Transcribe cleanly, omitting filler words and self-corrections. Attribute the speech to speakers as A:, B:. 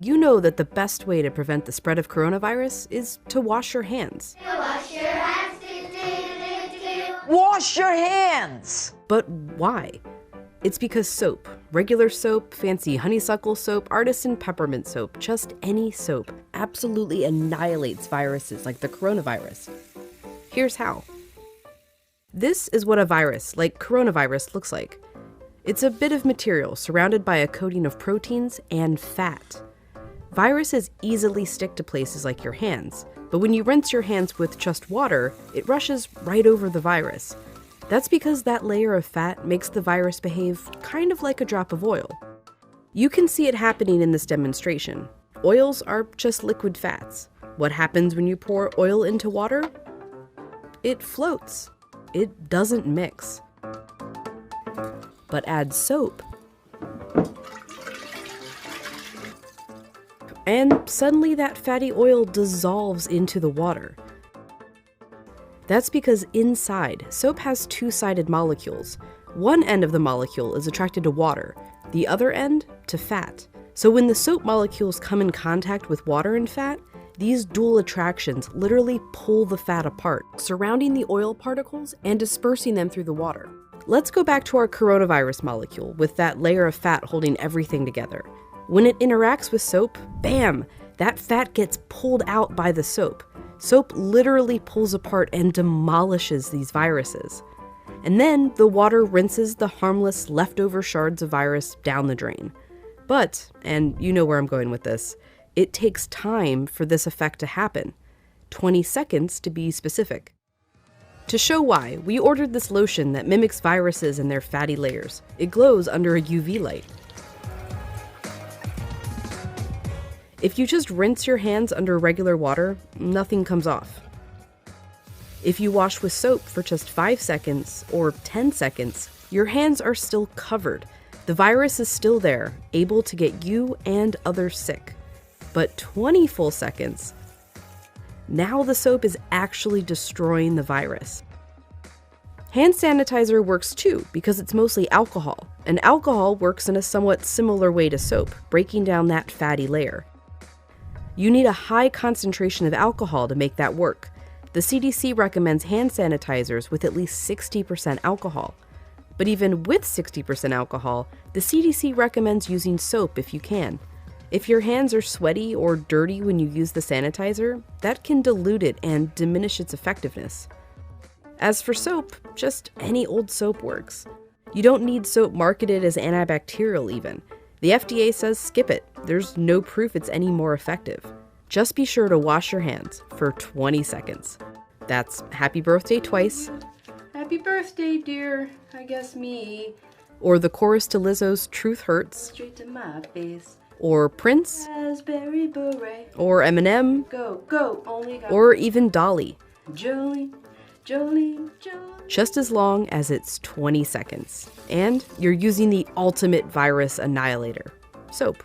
A: You know that the best way to prevent the spread of coronavirus is to wash your hands.
B: Wash your hands.
C: Wash your hands!
A: But why? It's because soap, regular soap, fancy honeysuckle soap, artisan peppermint soap, just any soap, absolutely annihilates viruses like the coronavirus. Here's how. This is what a virus, like coronavirus, looks like. It's a bit of material surrounded by a coating of proteins and fat. Viruses easily stick to places like your hands, but when you rinse your hands with just water, it rushes right over the virus. That's because that layer of fat makes the virus behave kind of like a drop of oil. You can see it happening in this demonstration. Oils are just liquid fats. What happens when you pour oil into water? It floats. It doesn't mix. But add soap, and suddenly that fatty oil dissolves into the water. That's because inside, soap has two-sided molecules. One end of the molecule is attracted to water, the other end to fat. So when the soap molecules come in contact with water and fat, these dual attractions literally pull the fat apart, surrounding the oil particles and dispersing them through the water. Let's go back to our coronavirus molecule with that layer of fat holding everything together. When it interacts with soap, bam, that fat gets pulled out by the soap. Soap literally pulls apart and demolishes these viruses. And then the water rinses the harmless leftover shards of virus down the drain. But, and you know where I'm going with this, it takes time for this effect to happen. 20 seconds to be specific. To show why, we ordered this lotion that mimics viruses and their fatty layers. It glows under a UV light. If you just rinse your hands under regular water, nothing comes off. If you wash with soap for just 5 seconds or 10 seconds, your hands are still covered. The virus is still there, able to get you and others sick. But 20 full seconds, now the soap is actually destroying the virus. Hand sanitizer works too because it's mostly alcohol, and alcohol works in a somewhat similar way to soap, breaking down that fatty layer. You need a high concentration of alcohol to make that work. The CDC recommends hand sanitizers with at least 60% alcohol. But even with 60% alcohol, the CDC recommends using soap if you can. If your hands are sweaty or dirty when you use the sanitizer, that can dilute it and diminish its effectiveness. As for soap, just any old soap works. You don't need soap marketed as antibacterial even. The FDA says skip it. There's no proof it's any more effective. Just be sure to wash your hands for 20 seconds. That's happy birthday twice.
D: Happy birthday, dear. I guess me.
A: Or the chorus to Lizzo's Truth Hurts.
D: Straight to my face.
A: Or Prince.
D: Raspberry beret.
A: Or Eminem.
D: Go, go, only go.
A: Or even Dolly.
D: Jolene, Jolene, Jolene.
A: Just as long as it's 20 seconds. And you're using the ultimate virus annihilator, soap.